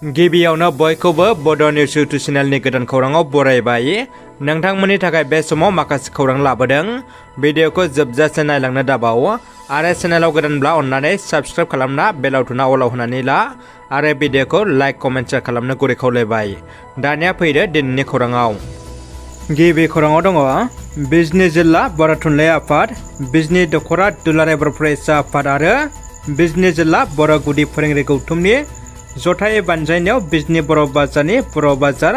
गिबियावनो बयखौबो बड' निउस इउटुब चेनेलनि गोदान खौराङाव बरायबाय। नोंथांमोननि थाखाय बे समाव माखासे खौरां लाबोदों। भिडिअखौ जोबजासे नायलांनो दाबाव आरो चेनेलाव गोदानब्ला अन्नानै साबस्क्राइब खालामना बेल आइकनआ अलाव होनानै ला आरो भिडिअखौ लाइक कमेन्ट शेयार खालामनो गुरै खावलायबाय। दानिया फैदो दिनैनि खौराङाव। गिबि खौराङाव दङ बिजनी जिल्ला बर' थुनलाइ आफाद, बिजनी दख'रा दुलाराय बर' फरायसा आफाद आरो बिजनी जिल्ला बर' गुदि फोरोंगिरि गौथुमनि जथाय बानजायनायाव बिजनी बर' बाजारनि बर' बाजार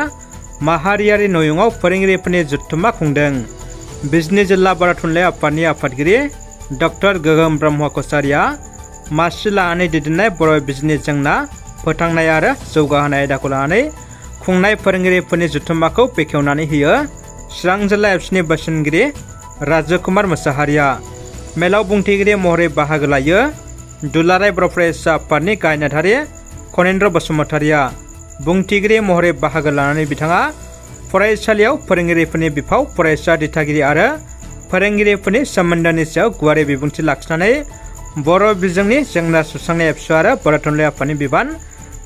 माहारियारि नयुङाव फोरोंगिरिफोरनि जथुम्मा खुंदों। बिजनी जिल्ला बर' थुनलाइ आफादनि आफादगिरि डक्टर गोगोम ब्रह्म कछारिया मासि लानानै दैदेननाय बर' बिजोंनि जेंना फोथांनाय आरो जौगाहोनाय आयदाखौ लानानै खुंनाय फोरोंगिरिफोरनि जथुम्माखौ बेखेवनानै होयो। चिरां जिल्ला एबसुनि बोसोनगिरि राजकुमार मोसाहारिया मेलाव बुंथिगिरि महरै बाहागो लायो। दुलाराय बर' फरायसा आफादनि गाहाय नेहाथारि खनेन्द्र बसुमतारिया बुंथिगिरि महरै बाहागो लानानै बिथाङा फरायसालियाव फोरोंगिरिफोरनि बिफाव, फरायसा दिथागिरि आरो फोरोंगिरिफोरनि सोमोन्दोनि सायाव गुवारै बिबुंथि लाखिनानै बर' बिजोंनि जेंना सुस्रांनाय एबसु आरो बर' थुनलाइ आफादनि बिबान,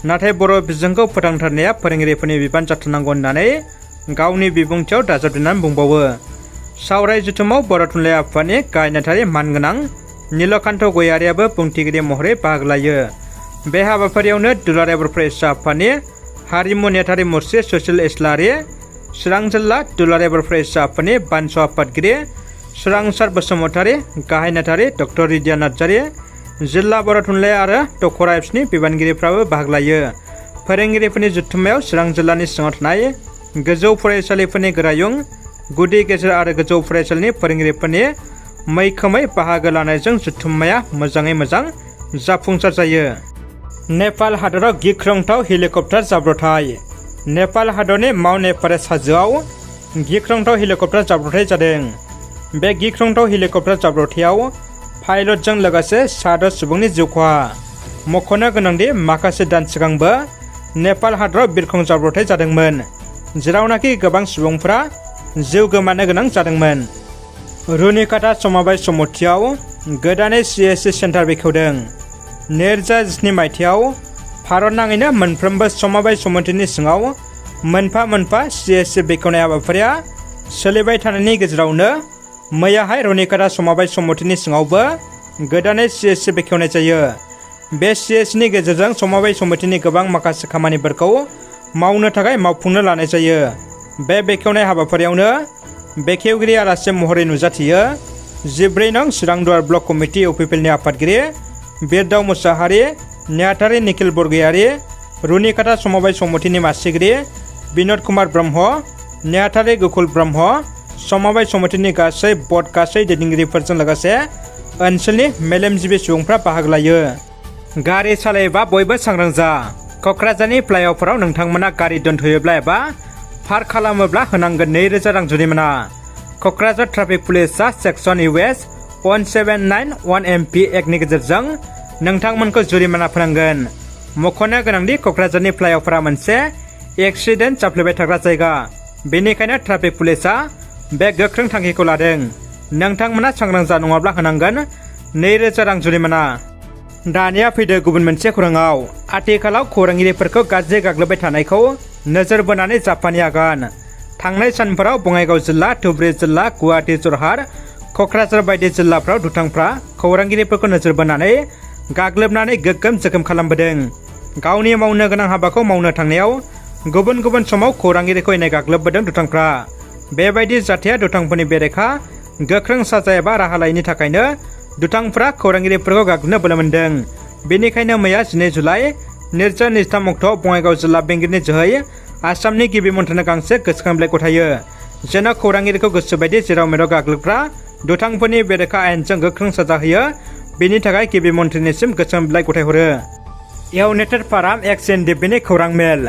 नाथाय बर' बिजोंखौ फोथांथारनाया फोरोंगिरिफोरनि बिबान जाथारनांगौ होननानै गावनि बिबुंथियाव दाजाबदेरनानै बुंबावो। सावराय जथुमाव बर' थुनलाइ आफादनि गाहाय नेहाथारि मानगोनां नीलकान्त गयारियाबो बुंथिगिरि महरै बाहागो लायो। बे हाबाफारियावनो दुलाराय बर' फरायसा आफादनि हारिमु नेहाथारि मुस्रि सुसिल इस्लारि, चिरां जिल्ला दुलाराय बर' फरायसा आफादनि बानस' आफादगिरि सोरांसार बसुमतारि, गाहाय नेहाथारि डक्टर रिदिया नार्जारि, जिल्ला बर' थुनलाइ आरो दख'रा एबसुनि बिबानगिरिफ्राबो बाहागो लायो। फोरोंगिरिफोरनि जथुम्मायाव चिरां जिल्लानि सिङाव थानाय गोजौ फरायसालिफोरनि गोरायुं, गुदि गेजेर आरो गोजौ फरायसालिनि फोरोंगिरिफोरनि मैखोमै बाहागो लानायजों जथुम्माया मोजाङै मोजां जाफुंसार जायो। नेपाल हादराव गिख्रंथाव हेलिकप्टार जाब्रबथाय। नेपाल हादरनि माउन्ट एभारेस्ट हाजोआव गिख्रंथाव हेलिकप्टार जाब्रबथाय जादों। बे गिख्रंथाव हेलिकप्टार जाब्रबथायाव पाइलटजों लोगोसे सा 10 सुबुंनि जिउ खहा। मख'नो गोनांदि माखासे दान सिगांबो नेपाल हादराव बिरखं जाब्रबथाय जादोंमोन, जेरावनाखि गोबां सुबुंफोरा जिउ गोमानो गोनां जादोंमोन। रुनिकाटा समबाय समितियाव गोदानै CSC सेन्टार बेखेवदों। 2017 मायथाइयाव भारत नाङैनो मोनफ्रोमबो समबाय समितिनि सिङाव मोनफा मोनफा CSC बेखेवनाय हाबाफारिया सोलिबाय थानायनि गेजेरावनो मैयाहाय रुनिकाटा समबाय समितिनि सिङावबो गोदानै CSC बेखेवनाय जायो। बे CSC नि गेजेरजों समबाय समितिनि गोबां माखासे खामानिफोरखौ मावनो थाखाय मावफुंनो लानाय जायो। बे बेखेवनाय हाबाफारियावनो बेखेवगिरि आलासि महरै नुजाथियो 14 नं चिरां दुवार ब्लक कमिटि इउपिपिएलनि आफादगिरि बिरदाव मुसाहारि, नेहाथारि निखिल बरगयारि, रुनिकाटा समबाय समितिनि मासिगिरि बिनोद कुमार ब्रह्म, नेहाथारि गोकुल ब्रह्म, समबाय समितिनि गासै बर्ड गासै दैदेनगिरिफोरजों लोगोसे ओनसोलनि मेलेमजिबि सुबुंफ्रा बाहागो लायो। गारि सालायोबा बयबो सांग्रां जा। क'क्राझारनि फ्लाइअभाराव नोंथांमोना गारि दोनथ'योब्ला एबा पार्क खालामोब्ला होनांगोन 2000 रां जुरिमाना। क'क्राझार ट्राफिक पुलिसआ सेक्सन US 1791 MP एक्टनि गेजेरजों नोंथांमोनखौ जुरिमाना फोनांगोन। मख'नो गोनांदि क'क्राझारनि फ्लाइअभारा मोनसे एक्सिडेन्ट जाफ्लेबाय थाग्रा जायगा, बेनिखायनो ट्राफिक पुलिसआ बे गोख्रों थांखिखौ लादों। नोंथांमोना सांग्रां जा, नङाब्ला होनांगोन 2000 रां जुरिमाना। दानिया फैदो गुबुन मोनसे खौराङाव। आथिखालाव खौरांगिरिफोरखौ गाज्रि गाग्लोबबाय थानायखौ नोजोर बोनानै जापाननि आगान। थांनाय सानफोराव बङाइगाव जिल्ला, धुबुरी जिल्ला, गुवाहाटी, जरहाट, क'क्राझार बायदि जिल्लाफ्राव दुथांफ्रा खौरांगिरिफोरखौ नोजोर बोनानै गाग्लोबनानै गोगोम जोखोम खालामबोदों। गावनि मावनो गोनां हाबाखौ मावनो थांनायाव गुबुन गुबुन समाव खौरांगिरिखौ इनाय गाग्लोबबोदों दुथांफ्रा। बेबायदि जाथाया दुथांफोरनि बेरेखा गोख्रों साजा एबा राहा लायैनि थाखायनो दुथांफ्रा खौरांगिरिफोरखौ गाग्लोबनो बोलो मोन्दों। बेनिखायनो मैया 12 जुलाइ 2023 अक्ट'आव बङाइगाव जिल्ला बेंगिरिनि जोहै आसामनि गिबि मन्थ्रिनो गांसे गोसोखां बिलाइ गथायो, जेन' खौरांगिरिखौ गोसोबायदि जेराव मेराव गाग्लोबग्रा दुथांफोरनि बेरेखा आयेनजों गोख्रों साजा होयो। बेनि थाखाय गिबि मन्थ्रिनिसिम गोसोखां बिलाइ गथायहरो। इउनाइटेड फाराम एक्स-एन-डि-पिनि खौरां मेल।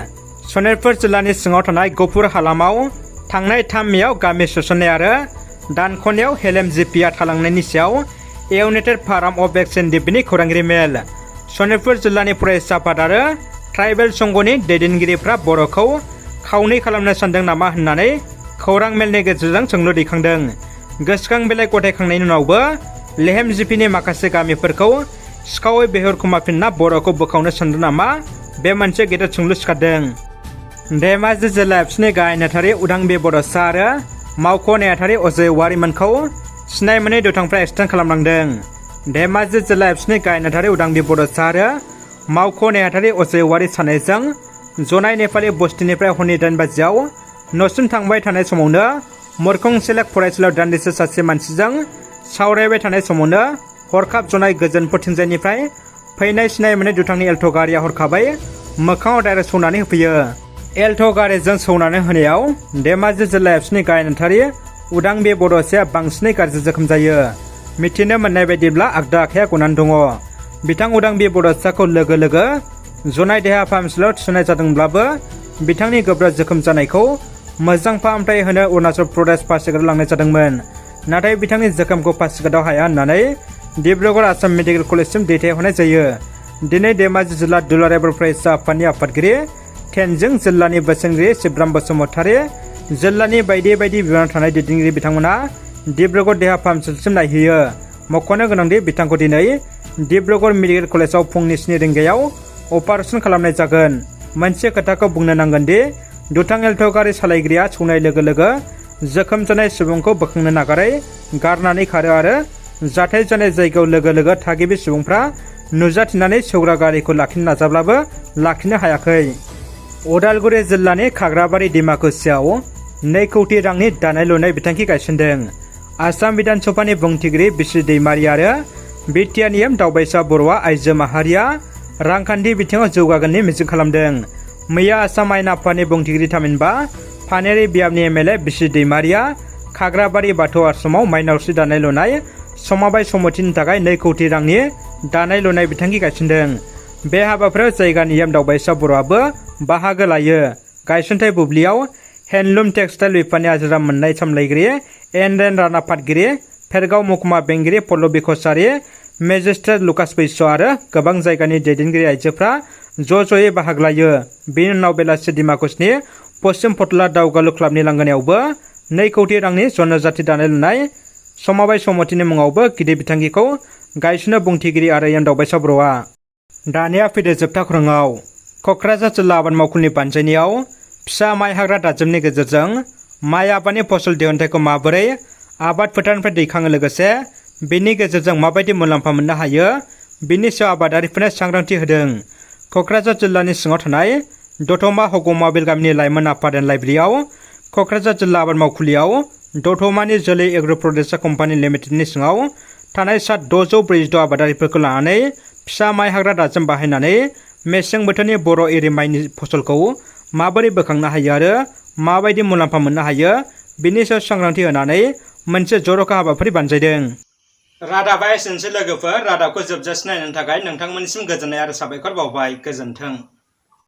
सनितपुर जिल्लानि सिङाव थानाय गफुर हालामाव थांनाय 3 मेयाव गामि सुसननाय आरो दानख'नायाव हेलेम-जिपिआ थालांनायनि सायाव इउनाइटेड फाराम अफ एक्स-एन-डि-पिनि खौरांगिरि मेल। सनितपुर जिल्लानि फरायसा आफाद आरो ट्राइबेल संघनि दैदेनगिरिफ्रा बर'खौ खावनै खालामनो सानदों नामा होननानै खौरां मेलनि गेजेरजों सोंलु दैखांदों। गोसोखां बिलाइ गथायखांनायनि उनावबो लेहेम-जिपिनि माखासे गामिफोरखौ सिखावै बेहरखुमाफिनना बर'खौ बोखावनो सानदों नामा, बे मोनसे गेदेर सोंलु सिखारदों। धेमाजि जिल्ला एबसुनि गाहाय नेहाथारि उदांबि बड'सा आरो मावख' नेहाथारि अजय औवारिमोनखौ सिनाय मोनै दुथांफ्रा एक्सटेन्ड खालामलांदों। धेमाजि जिल्ला एबसुनि गाहाय नेहाथारि उदांबि बड'सा आरो मावख' नेहाथारि अजय औवारि सानैजों जनाय नेपालि बस्तिनिफ्राय हरनि 8 बाजियाव न'सिम थांबाय थानाय समावनो मोरखं सेलेक फरायसालियाव दान्दिसे सासे मानसिजों सावरायबाय थानाय समावनो हरखाब जनाय गोजोनपुरथिंजायनिफ्राय फैनाय सिनाय मोनै दुथांनि एल्ट' गारिया हरखाबै मोखाङाव डाइरेक्ट सौनानै होफैयो। एल्ट' गारिजों सौनानै होनायाव धेमाजि जिल्ला एबसुनि गाहाय नेहाथारि उदांबि बड'साया बांसिनै गाज्रि जोखोम जायो। मिथिनो मोननाय बायदिब्ला आगदा आखाइया गनानै दङ। बिथां उदांबि बड'साखौ लोगो लोगो जनाय देहा फाहामसालियाव थिसननाय जादोंब्लाबो बिथांनि गोब्राब जोखोम जानायखौ मोजां फाहामथाय होनो अरुणाचल प्रदेश पासिघाटआव लांनाय जादोंमोन। नाथाय बिथांनि जोखोमखौ पासिघाटआव हाया होननानै डिब्रुगड़ आसाम मेडिकेल कलेजसिम दैथायहरनाय जायो। दिनै धेमाजि जिल्ला दुलाराय बर' फरायसा आफादनि आफादगिरि थेनजिं, जिल्लानि बोसोनगिरि शिबराम बसुमतारी, जिल्लानि बायदि बायदि बिबानाव थानाय दैदेनगिरि बिथांमोना डिब्रुगड़ देहा फाहामसालिसिम नायहैयो। मख'नो गोनांदि बिथांखौ दिनै डिब्रुगड़ मेडिकेल कलेजाव फुंनि 7 रिंगायाव अपारेशन खालामनाय जागोन। मोनसे खोथाखौ बुंनो नांगोन दि दुथां एल्ट' गारि सालायगिरिया सौनाय लोगो लोगो जोखोम जानाय सुबुंखौ बोखांनो नागारै गारनानै खारो आरो जाथाय जानाय जायगायाव लोगो लोगो थागिबि सुबुंफ्रा नुजाथिनानै सौग्रा गारिखौ लाखिनो नाजाब्लाबो लाखिनो हायाखै। उदालगुरि जिल्लानि खाग्राबारि डिमाकुसियाव 2 कौटि रांनि दानाय लुनाय बिथांखि गायसनदों। आसाम बिधान सभानि बुंथिगिरि बिसि दैमारि आरो बिटिआरनि दावबायसा बर'आ आइजो माहारिया रांखान्थि बिथिङाव जौगागोननि मिजिं खालामदों। मैया आसाम आयेन आफादनि बुंथिगिरि थामहिनबा फानेरि बियाबनि एमएलए बिसि दैमारिया खाग्राबारि बाथौ आश्रमाव माइनावस्रि दानाय लुनाय समबाय समितिनि थाखाय 2 कौटि रांनि दानाय लुनाय बिथांखि गायसनदों। बे हाबाफारियाव जायगानि दावबायसा बर'आबो बाहागो लायो। गायसनथाय बुब्लियाव हेन्डलुम टेक्सटाइल बिफाननि आजिरा मोननाय सामलायगिरि एन राना पाटगिरि, फेरगाव महकुमा बेंगिरि पल्लबी कछारी, मेजिस्ट्रेट लुकास बैस' आरो गोबां जायगानि दैदेनगिरि आइजोफ्रा ज'यै बाहागो लायो। बेनि उनाव बेलासि डिमाकुसनि पश्चिम फटला दावगालु क्लाबनि लांगोनायावबो 2 कौटि रांनि जनजाति दानाय लुनाय समबाय समितिनि मुङावबो गिदिर बिथांखिखौ गायसनो बुंथिगिरि आरो दावबायसा बर'आ। दानिया फैदो जोबथा खौराङाव। क'क्राझार जिल्ला आबाद मावखुलि बानजायनायाव फिसा माइ हाग्रा दाजेमनि गेजेरजों माइ आबादनि फसल दिहुनथायखौ माबोरै आबाद फोथारनिफ्राय दैखाङो लोगोसे बेनि गेजेरजों माबायदि मुलाम्फा मोननो हायो बेनि सायाव आबादारिफोरनो सांग्रांथि होदों। क'क्राझार जिल्लानि सिङाव थानाय दतमा हगमाबिल गामिनि लाइमोन आफाद एन्ड लाइब्रेरियाव क'क्राझार जिल्ला आबाद मावखुलियाव दतमानि जोलै एग्र' प्रडेक्सा कम्पानि लिमिटेडनि सिङाव थानाय सा 646 आबादारिफोरखौ लानानै फिसा माइ हाग्रा दाजेम बाहायनानै मेसें बोथोरनि बर' एरि माइनि फसलखौ माबोरै बोखांनो हायो आरो माबायदि मुलाम्फा मोननो हायो बेनि सायाव सांग्रांथि होनानै मोनसे जर'खा हाबाफारि बानजायदों। रादाबा एसेनोसै लोगोफोर। रादाबखौ जोबजासिम नायनो थाखाय नोंथांमोननिसिम गोजोननाय आरो साबायखर बावबाय। गोजोन्थों।